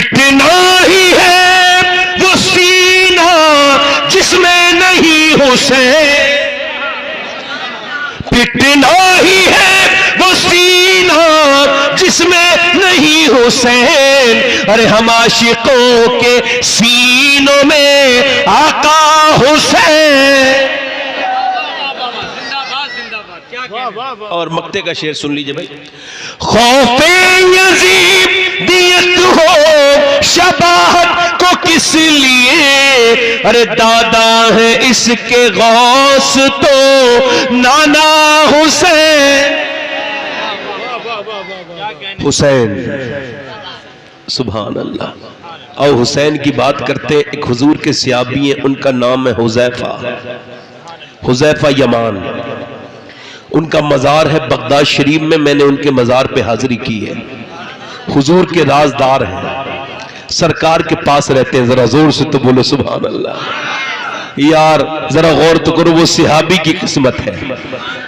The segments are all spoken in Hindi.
पिटना ही है वो सीना जिसमें नहीं हुसैन, पिटना ही है वो सीना जिसमें नहीं हुसैन। अरे हम आशिकों के सीनों में आका हुसैन। और मक्ते का शेर सुन लीजिए भाई। खौफे यजीद दियत हो शबाहत को किस लिए, अरे दादा है इसके गौस तो नाना हुसैन। हुसैन, सुभान अल्लाह। और हुसैन की बात करते, एक हुजूर के सहाबी हैं, उनका नाम है हुजैफा, हुजैफा यमान। उनका मज़ार है बगदाद शरीफ में, मैंने उनके मज़ार पे हाजिरी की है। हुजूर के राजदार हैं, सरकार के पास रहते हैं। जरा जोर से तो बोलो सुभान अल्लाह। यार जरा गौर तो करो, वो सहाबी की किस्मत है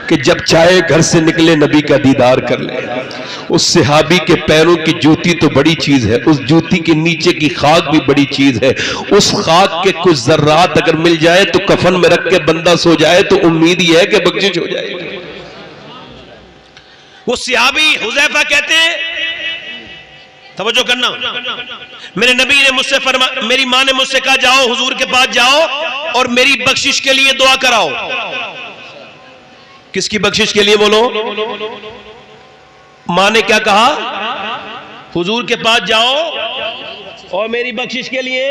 कि जब चाहे घर से निकले नबी का दीदार कर ले। उस सहाबी के पैरों की जूती तो बड़ी चीज है, उस जूती के नीचे की खाक भी बड़ी चीज है। उस खाक के कुछ जर्रात अगर मिल जाए तो कफन में रख के बंदा सो जाए तो उम्मीद ही है कि बख्शिश हो जाएगी। वो सहाबी हुजैफा कहते हैं, तवज्जो करना, मेरे नबी ने मुझसे मेरी मां ने मुझसे कहा जाओ हुजूर के पास जाओ और मेरी बख्शिश के लिए दुआ कराओ। किसकी बख्शिश के लिए बोलो? मां ने क्या कहा? हुजूर के पास जाओ और मेरी बख्शिश के लिए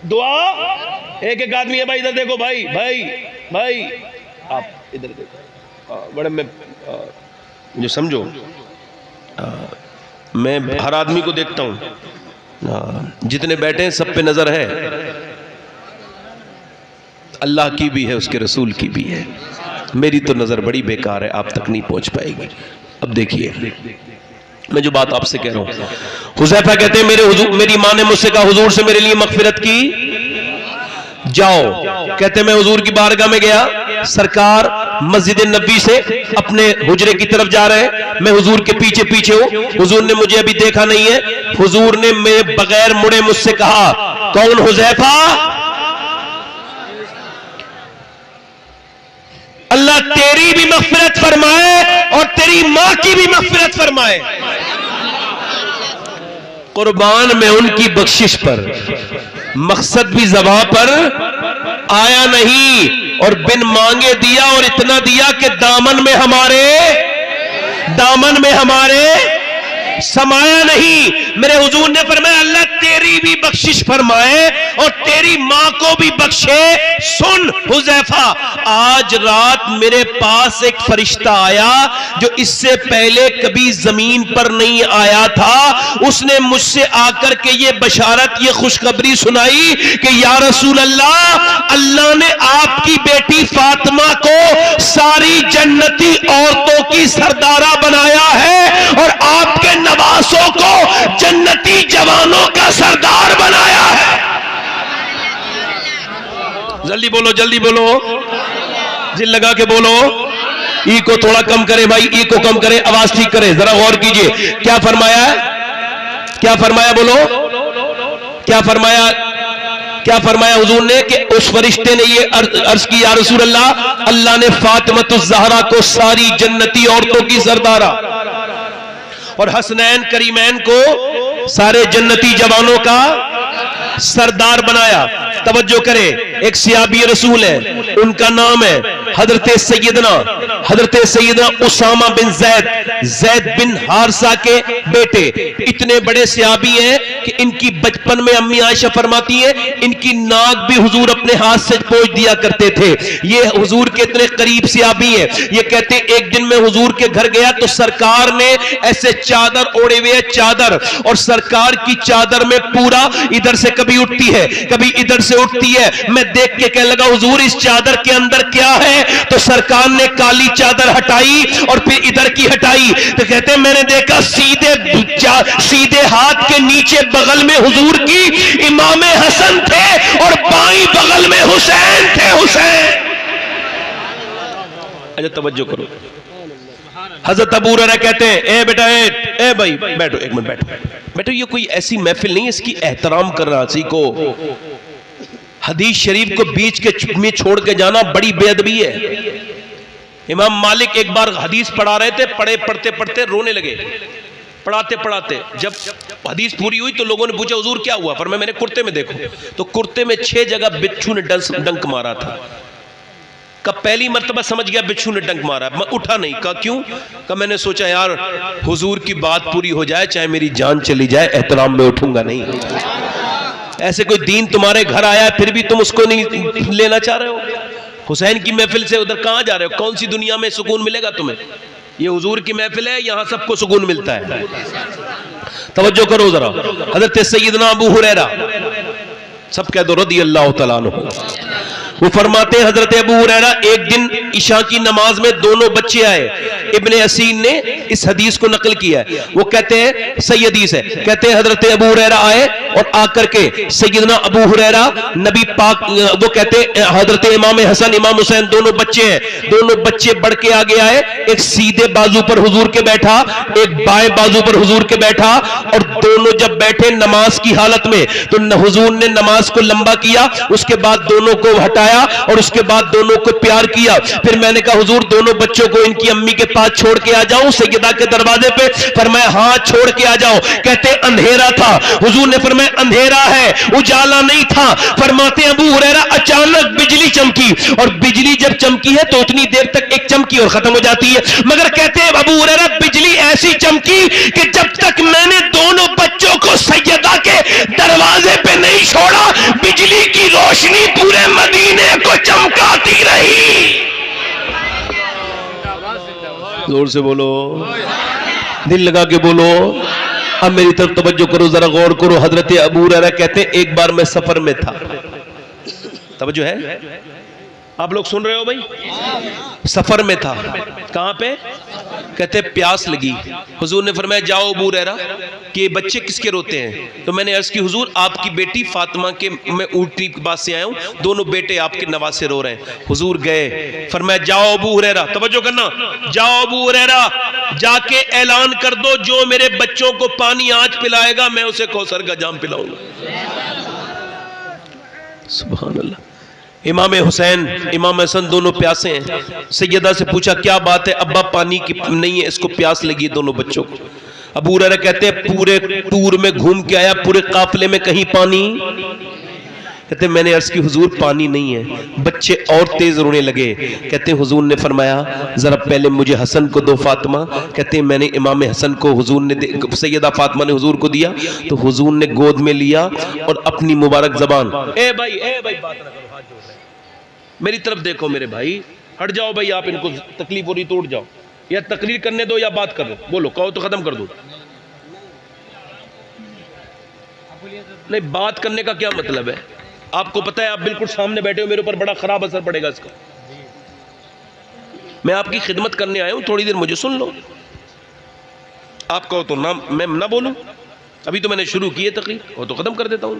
दुआ। एक एक आदमी है भाई, इधर देखो भाई, भाई भाई आप इधर देखो, बड़े में जो समझो, मैं हर आदमी को देखता हूं, जितने बैठे हैं सब पे नजर है, अल्लाह की भी है, उसके रसूल की भी है। मेरी तो नजर बड़ी बेकार है, आप तक नहीं पहुंच पाएगी। अब देखिए मैं जो बात आपसे कह रहा हूं, हुजैफा कहते हैं मेरी मां ने मुझसे कहा हुजूर से मेरे लिए मगफिरत की जाओ। कहते मैं हुजूर की बारगाह में गया, सरकार मस्जिद नबी से अपने हुजरे की तरफ जा रहे हैं, मैं हुजूर के पीछे पीछे हूं। हुजूर ने मुझे अभी देखा नहीं है। हुजूर ने मेरे बगैर मुड़े मुझसे कहा, कौन हुजैफा? अल्लाह तेरी भी मगफिरत फरमाए और तेरी मां की भी मगफिरत फरमाए। कुर्बान में उनकी बख्शिश पर, मकसद भी ज़बां पर आया नहीं और बिन मांगे दिया, और इतना दिया कि दामन में हमारे समाया नहीं। मेरे हुजूर ने फरमाया अल्लाह तेरी भी बख्शिश फरमाए और तेरी मां को भी बख्शे। सुन हुजैफा, आज रात मेरे पास एक फरिश्ता आया जो इससे पहले कभी जमीन पर नहीं आया था। उसने मुझसे आकर के ये बशारत, ये खुशखबरी सुनाई कि या रसूल अल्लाह, अल्लाह ने आपकी बेटी फातिमा को सारी जन्नती औरतों की सरदारा बनाया है और आपके नवासों को जन्नती जवानों का सरदार बनाया है। जल्दी बोलो, जल्दी बोलो, दिल लगा के बोलो। ई को थोड़ा कम करे भाई, ई को कम करे, आवाज ठीक करे, जरा गौर कीजिए। क्या फरमाया? क्या फरमाया? बोलो क्या फरमाया? क्या फरमाया हुजूर ने कि उस फरिश्ते ने ये अर्ज की, या रसूल अल्लाह, अल्लाह ने फातिमतुज़ ज़हरा को सारी जन्नती औरतों की सरदारा और हसनैन करीमैन को सारे जन्नती जवानों का सरदार बनाया। तवज्जो करें, एक सहाबी रसूल है, उनका नाम है हजरत सैयदना उसामा बिन जैद बिन हारसा के बेटे। इतने बड़े सहाबी हैं कि इनकी बचपन में अम्मी आयशा फरमाती है इनकी नाक भी हुजूर अपने हाथ से पोंछ दिया करते थे। ये हुजूर के इतने करीब सहाबी हैं। ये कहते एक दिन मैं हुजूर के घर गया तो सरकार ने ऐसे चादर ओढ़े हुए, चादर, और सरकार की चादर में पूरा इधर से कभी उठती है कभी इधर से उठती है। मैं देख के कहने लगा हुजूर इस चादर के अंदर क्या है? तो सरकार ने काली चादर हटाई और फिर इधर की हटाई। तो कहते मैंने देखा सीधे हाथ के नीचे बगल में हुजूर की इमाम हसन थे और बाईं बगल में हुसैन थे। हुसैन, अच्छा तवज्जो करो, हजरत अबू हुरैरा कहते हैं, ए बेटा ए भाई बैठो, एक मिनट बैठो, ये कोई ऐसी महफिल नहीं है, इसकी एहतराम करना सीखो। हदीस शरीफ को बीच के में छोड़ के जाना बड़ी बेअदबी है। इमाम मालिक एक बार हदीस पढ़ा रहे थे, पढ़ते पढ़ते रोने लगे। पढ़ाते पढ़ाते जब हदीस पूरी हुई तो लोगों ने पूछा हुजूर क्या हुआ? फरमाया मैंने कुर्ते में देखो तो कुर्ते में 6 जगह बिच्छू ने डंक मारा था। कब पहली मर्तबा समझ गया बिच्छू ने डंक मारा, मैं उठा नहीं। कहा क्यों? कहा मैंने सोचा यार हुजूर की बात पूरी हो जाए चाहे मेरी जान चली जाए, एहतराम में उठूंगा नहीं। ऐसे कोई दीन तुम्हारे घर आया फिर भी तुम उसको नहीं लेना चाह रहे हो? हुसैन की महफिल से उधर कहां जा रहे हो? कौन सी दुनिया में सुकून मिलेगा तुम्हें? ये हुजूर की महफिल है, यहां सबको सुकून मिलता है। तवज्जो करो जरा। हजरत सैयदना अबू हुरैरा, सब कह दो रज़ी अल्लाह तआला अन्हु, वो फरमाते हैं हजरत अबू हुरैरा एक दिन इशा की नमाज में दोनों बच्चे आए। इब्ने असीन ने इस हदीस को नकल किया है। वो कहते हैं सही हदीस है, कहते हैं हजरत अबू हुरैरा आए और आकर के सैयदना अबू हुरैरा नबी पाक, वो कहते हैं हजरत इमाम हसन इमाम हुसैन दोनों बच्चे हैं, दोनों बच्चे बढ़ के आगे आए। एक सीधे बाजू पर हुजूर के बैठा, एक बाएं बाजू पर हुजूर के बैठा, और दोनों जब बैठे नमाज की हालत में तो हुजूर ने नमाज को लंबा किया, उसके बाद दोनों को हटाया और उसके बाद दोनों को प्यार किया। फिर मैंने कहा हुजूर दोनों बच्चों को इनकी अम्मी के पास छोड़ के आ जाऊं सैयदा के दरवाजे पे? फरमाया हाँ छोड़ के आ जाओ। कहते अंधेरा था, हुजूर ने फरमाया अंधेरा है, उजाला नहीं था। फरमाते अबू हुरैरा अचानक बिजली चमकी, और बिजली जब चमकी है तो उतनी देर तक एक चमकी और खत्म हो जाती है, मगर कहते हैं अबू हुरैरा बिजली ऐसी चमकी कि जब तक मैंने दोनों बच्चों को सैयदा के दरवाजे पे नहीं छोड़ा, बिजली की रोशनी पूरे मदीने को चमकाती रही। जोर से बोलो, दिल लगा के बोलो। अब मेरी तरफ तवज्जो करो, जरा गौर करो। हजरत अबू हुरैरा कहते हैं एक बार मैं सफर में था। तवज्जो है? आप लोग सुन रहे हो भाई? सफर में था। कहां पे? कहते प्यास लगी। हुजूर ने फरमाया जाओ अबू हुरैरा कि ये बच्चे किसके रोते हैं? तो मैंने अर्ज की हुजूर आपकी बेटी फातिमा के, मैं ऊँटनी के पास से आया हूं, दोनों बेटे आपके नवाज से रो रहे हैं। हुजूर गए, फरमाया जाओ अबू हुरैरा, तवज्जो करना, जाओ अबू हुरैरा जाके ऐलान कर दो जो मेरे बच्चों को पानी आज पिलाएगा मैं उसे कौसर का जाम पिलाऊंगा। सुभान अल्लाह। इमाम हुसैन इमाम हसन दोनों प्यासे हैं। सैयदा से पूछा क्या बात है? अब्बा पानी की नहीं है, इसको प्यास लगी है दोनों बच्चों को। अबू हुरैरा कहते हैं पूरे टूर में घूम के आया, पूरे काफिले में कहीं पानी। कहते मैंने अर्ज की हुजूर पानी नहीं है। बच्चे और तेज रोने लगे। कहते हैं हुजूर ने फरमाया जरा पहले मुझे हसन को दो फातिमा। कहते हैं मैंने इमाम हसन को हुजूर ने सैयदा फातिमा ने हुजूर को दिया, तो हुजूर ने गोद में लिया और अपनी मुबारक जबान, ए भाई बात ना करो, हाथ जोड़ रहे, मेरी तरफ देखो मेरे भाई, हट जाओ भाई, आप इनको तकलीफ हो रही तो उठ जाओ, या तकरीर करने दो या बात कर दो, बोलो कहो तो खत्म कर दो। नहीं, बात करने का क्या मतलब है? आपको पता है आप बिल्कुल सामने बैठे हो, मेरे ऊपर बड़ा खराब असर पड़ेगा इसका। मैं आपकी खिदमत करने आया हूं, थोड़ी देर मुझे सुन लो। आप कहो तो ना मैं ना बोलूं, अभी तो मैंने शुरू की है तकरीर, वो तो खत्म कर देता हूं।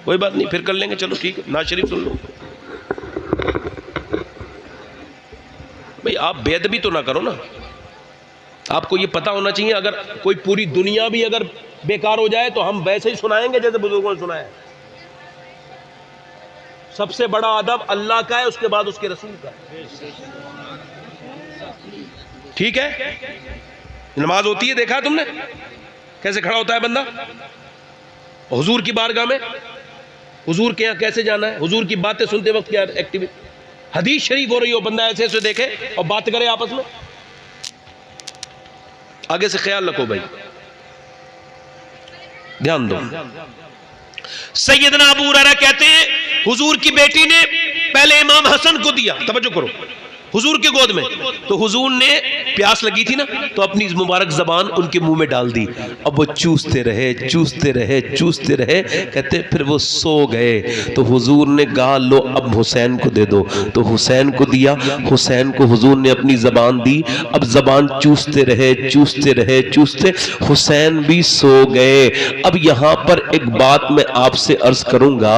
कोई बात नहीं, फिर कर लेंगे, चलो ठीक है। नाज शरीफ सुन लो भाई, आप बेअदबी तो ना करो ना। आपको ये पता होना चाहिए अगर कोई पूरी दुनिया भी अगर बेकार हो जाए तो हम वैसे ही सुनाएंगे जैसे बुजुर्गों ने सुनाया। सबसे बड़ा अदब अल्लाह का है, उसके बाद उसके रसूल का। ठीक है? नमाज होती है, देखा है तुमने कैसे खड़ा होता है बंदा हुजूर की बारगाह में? हुजूर के यहां कैसे जाना है? हुजूर की बातें सुनते वक्त क्या एक्टिविटी? हदीस शरीफ हो रही हो, बंदा ऐसे ऐसे देखे और बात करे आपस में। आगे से ख्याल रखो भाई, ध्यान दो। सैयदना अबू हुरैरा कहते हैं हुजूर की बेटी ने पहले इमाम हसन को दिया, तवज्जो करो, हुजूर के गोद में। तो हुजूर ने प्यास लगी थी ना, तो अपनी मुबारक जबान उनके मुंह में डाल दी। अब वो चूसते रहे चूसते रहे चूसते रहे। कहते फिर वो सो गए। तो हुजूर ने कहा लो अब हुसैन को दे दो। तो हुसैन को दिया, हुसैन को हुजूर ने अपनी जबान दी। अब जबान चूसते रहे चूसते रहे चूसते, हुसैन भी सो गए। अब यहां पर एक बात मैं आपसे अर्ज करूंगा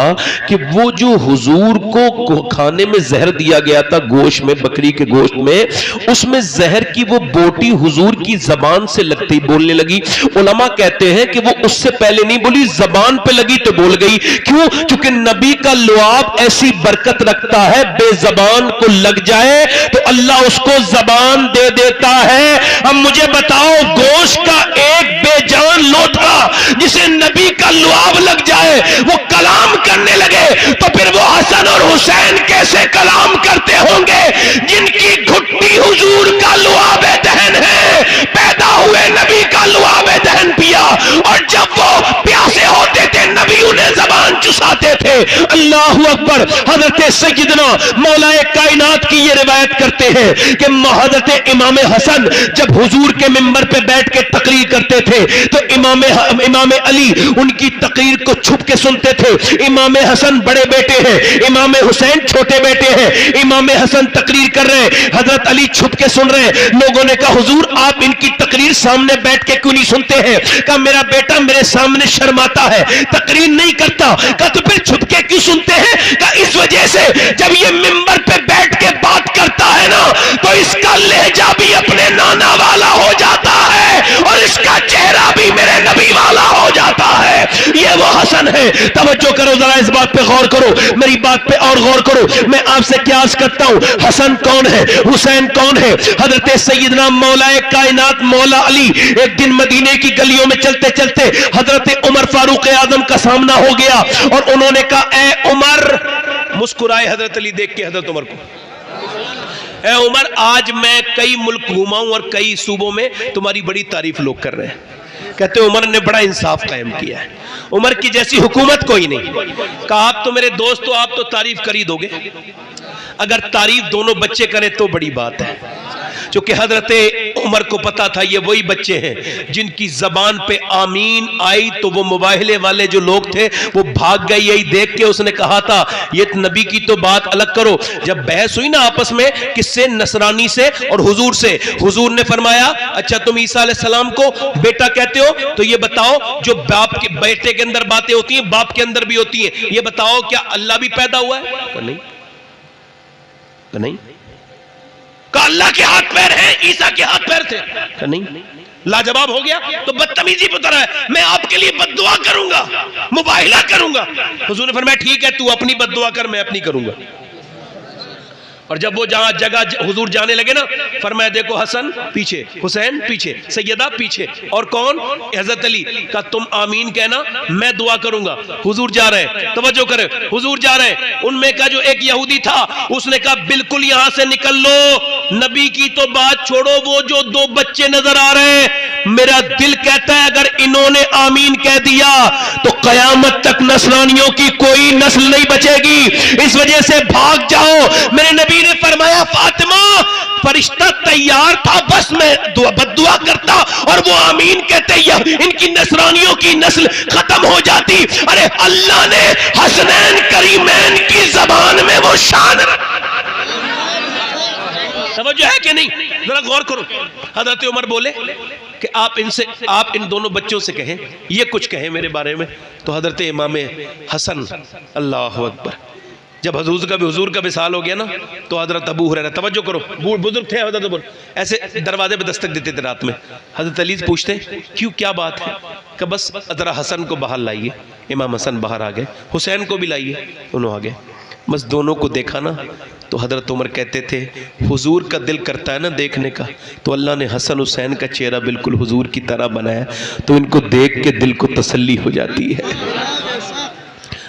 कि वो जो हुजूर को खाने में जहर दिया गया था, गोश्त में, बकरी के गोश्त में, उसमें जहर की कि वो बोटी हुजूर की जबान से लगती बोलने लगी। उलमा कहते हैं कि वो उससे पहले नहीं बोली, जबान पे लगी तो बोल गई। क्यों? क्योंकि नबी का लुआब ऐसी बरकत रखता है, बेजबान को लग जाए तो अल्लाह उसको जबान दे देता है। अब मुझे बताओ, गोश्त का एक बेजान लोथा जिसे नबी का लुआब लग जाए वो कलाम करने लगे, तो फिर वो हसन और हुसैन कैसे कलाम करते होंगे जिनकी घुट्टी हुजूर का लुआब दहन है, पैदा हुए नबी का लुआब दहन पिया, और जब वो प्यासे होते थे नबी उन्हें जबान चुसाते थे। अल्लाहू अकबर। हजरत सैयदना मौलाए कायनात की ये रिवायत करते हैं कि हजरत इमाम हसन जब हुजूर के मिंबर पे बैठ के तकरीर करते थे तो इमाम अली उनकी तकरीर को छुप के सुनते थे। इमाम हसन बड़े बेटे हैं, इमाम हुसैन छोटे बेटे हैं। इमाम हसन तकरीर कर रहे हैं, हजरत अली छुप के सुन रहे हैं। लोगों ने कहा हुजूर आप इनकी तकरीर सामने बैठ के क्यों नहीं सुनते हैं? कहा मेरा बेटा मेरे सामने शर्माता है, तकरीर नहीं करता। कहा तो फिर छुप के क्यों सुनते हैं? कहा इस वजह से जब ये मिंबर पे बैठ के बात करता है ना तो इसका लहजा भी अपने नाना वाला हो जाता है और इसका चेहरा भी मेरे नबी वाला हो जाता है। ये वो हसन है। तवज्जो करो जरा, इस बात पे गौर करो, मेरी बात पे और गौर करो। मैं आपसे क्यास करता हूं, हसन कौन है, हुसैन कौन है? हजरत सैयदना मौलाए कायनात मौला अली एक दिन मदीने की गलियों में चलते चलते हजरत उमर फारूक आजम का सामना हो गया और उन्होंने कहा ए उमर। मुस्कुराए हजरत अली देख के हजरत उमर को, ए उमर आज मैं कई मुल्क घुमाऊं और कई सूबों में तुम्हारी बड़ी तारीफ लोग कर रहे हैं। कहते उमर ने बड़ा इंसाफ कायम किया है, उमर की जैसी हुकूमत कोई नहीं। कहा आप तो मेरे दोस्त हो, आप तो तारीफ कर ही दोगे, अगर तारीफ दोनों बच्चे करें तो बड़ी बात है। क्योंकि हजरत उमर को पता था ये वही बच्चे हैं जिनकी जबान पे आमीन आई तो वो मुबाहिले वाले जो लोग थे वो भाग गए। यही देख के उसने कहा था ये नबी की तो बात अलग करो। जब बहस हुई ना आपस में किससे, नसरानी से और हुजूर से, हुजूर ने फरमाया अच्छा तुम ईसा अलैहिस्सलाम को बेटा कहते हो तो ये बताओ जो बाप के बेटे के अंदर बातें होती हैं बाप के अंदर भी होती हैं, ये बताओ क्या अल्लाह भी पैदा हुआ है? नहीं। का अल्लाह के हाथ पैर हैं, ईसा के हाथ पैर थे? नहीं। लाजवाब हो गया तो बदतमीजी पर उतर है, मैं आपके लिए बद्दुआ करूंगा, मुबाहिला करूंगा। हुजूर ने फरमाया ठीक है तू अपनी बद्दुआ कर, मैं अपनी करूंगा। और जब वो जहां जगह हुजूर जाने लगे ना फरमाया देखो हसन पीछे, हुसैन पीछे, सैयदा पीछे, और कौन? हजरत अली। का तुम आमीन कहना, मैं दुआ करूंगा। हुजूर जा रहे हैं, तवज्जो करें, हुजूर जा रहे हैं। उनमें का जो एक यहूदी था उसने कहा बिल्कुल यहां से निकल लो, नबी की तो बात छोड़ो, वो जो दो बच्चे नजर आ रहे हैं मेरा दिल कहता है अगर इन्होंने आमीन कह दिया तो कयामत तक नस्रानियों की कोई नस्ल नहीं बचेगी, इस वजह से भाग जाओ। मेरे नबी ने फरमाया फातिमा फरिश्ता तैयार था, बस मैं बद्दुआ करता और वो आमीन कहते इनकी नसरानियों की नस्ल खत्म हो जाती। अरे अल्लाह ने हसनैन करीमैन की जबान में वो शान रखा। समझ है कि नहीं? जरा गौर करो। हजरत उमर बोले कि आप इन दोनों बच्चों से कहें ये कुछ कहें मेरे बारे में। तो हजरत इमाम हसन, अल्लाह अकबर, जब हुजूर का विसाल हो गया ना तो हजरत अबू हुरैरा, तवज्जो करो, बुजुर्ग थे हजरत अबू, ऐसे दरवाजे पे दस्तक देते थे रात में। हजरत अली पूछते क्यों, क्या बात है? कि बस जरा हसन को बाहर लाइए। इमाम हसन बाहर आ गए, हुसैन को भी लाइए, दोनों आ गए। बस दोनों को देखा ना तो हजरत उमर कहते थे हुजूर का दिल करता है ना देखने का, तो अल्लाह ने हसन हुसैन का चेहरा बिल्कुल हुजूर की तरह बनाया, तो इनको देख के दिल को तसल्ली हो जाती है।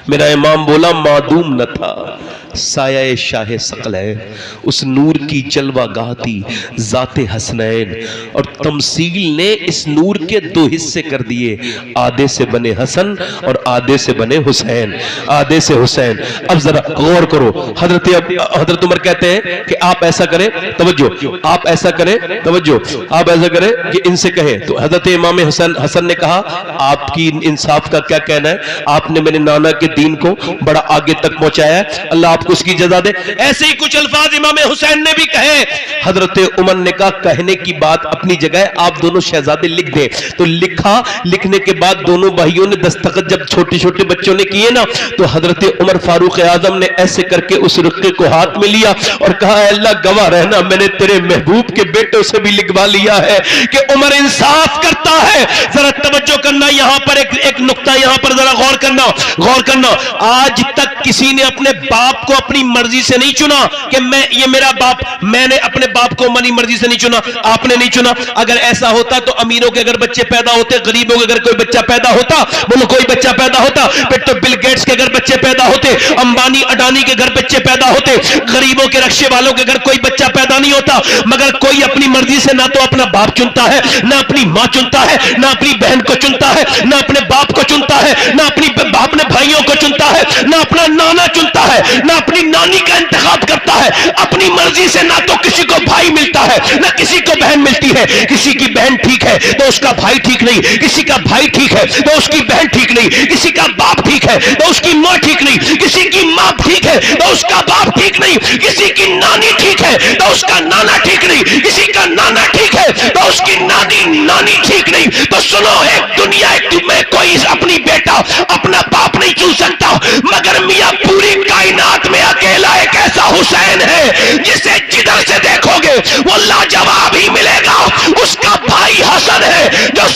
मेरा इमाम बोला मादूम न था साया शाह सकल है, उस नूर की जलवा गाहती जाते हसनैन, और तमसील ने इस नूर के दो हिस्से कर दिए, आधे से बने हसन और आधे से बने हुसैन, आधे से हुसैन। अब जरा गौर करो, हजरत उमर कहते हैं कि आप ऐसा करें, तवज्जो, आप ऐसा करें, तवज्जो, आप ऐसा करें कि इनसे कहें। तो हजरत इमाम हसन ने कहा आपकी इंसाफ का क्या कहना है, आपने मेरे नाना के दीन को बड़ा आगे तक पहुंचाया है, अल्लाह बाप को उसकी जजा दे। ऐसे ही कुछ अल्फाज इमाम हुसैन ने भी कहे। हजरत उमर ने कहा कहने की बात अपनी जगह, आप दोनों शहजादे लिख दे। तो लिखा, लिखने के बाद दोनों भाइयों ने दस्तखत जब छोटे छोटे बच्चों ने किए ना, तो हजरत उमर फारूक आजम ने ऐसे करके उस रुक्के को हाथ में लिया और कहा अल्लाह गवाह रहना, मैंने तेरे महबूब के बेटों से भी लिखवा लिया है कि उमर इंसाफ करता है। जरा तवज्जो करना, यहां पर एक नुक्ता यहां पर जरा गौर करना, गौर करना। आज तक किसी ने अपने बाप को अपनी मर्जी से नहीं चुना कि मैं, ये मेरा बाप, मैंने अपने बाप को अपनी मर्जी से नहीं चुना, आपने नहीं चुना। अगर ऐसा होता तो अमीरों के अगर बच्चे पैदा होते, गरीबों के अगर कोई बच्चा पैदा होता, बोलो कोई बच्चा पैदा होता, फिर तो बिल गेट्स के अगर बच्चे पैदा होते, अंबानी अडानी के घर बच्चे पैदा होते, गरीबों के रक्षे वालों के घर कोई बच्चा पैदा नहीं होता। मगर कोई अपनी मर्जी से ना तो अपना बाप चुनता है, ना अपनी मां चुनता है, ना अपनी बहन को चुनता है, ना अपने बाप को चुनता है, ना अपने भाइयों को चुनता है, ना अपना नाना चुनता है, ना अपनी नानी का इंतखाब करता है। अपनी मर्जी से ना तो किसी को भाई मिलता है, ना किसी को बहन मिलती है। किसी की बहन ठीक है तो उसका भाई ठीक नहीं, किसी का भाई ठीक है तो उसकी बहन ठीक नहीं, किसी का बाप ठीक है तो उसकी मां ठीक नहीं, किसी की मां ठीक है तो उसका बाप ठीक नहीं, किसी की नानी ठीक है तो उसका नाना ठीक नहीं, किसी का नाना ठीक है तो उसकी नानी ठीक नहीं। तो सुनो, एक दुनिया, एक में कोई अपनी बेटा अपना बाप नहीं चुन सकता, मगर मियां पूरी कायनात में अकेला एक ऐसा हुसैन है जिसे जिधर से देखोगे वो लाजवाब ही मिलेगा। उसका भाई हसन है जो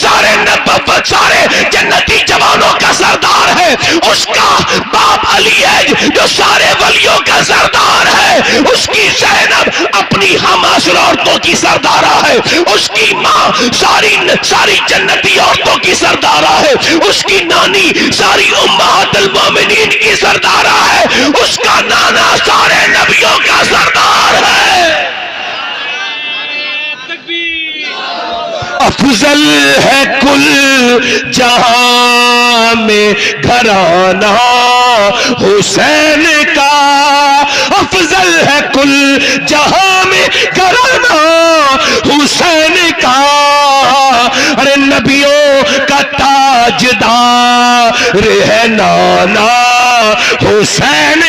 सारे जन्नती जवानों का सरदार है, उसका बाप अली है जो सारे वलियों का सरदार है, उसकी ज़ैनब अपनी हम असर औरतों की सरदारा है, उसकी मां सारी जन्नती औरतों की सरदारा है, उसकी नानी सारी उम्महातुल मोमिनीन की सरदारा है, उसका नाना सारे नबियों का सरदार है। अफजल है कुल जहां में घराना हुसैन का, अफजल है कुल जहां में घराना हुसैन का। अरे नबियों का ताजदार है नाना हुसैन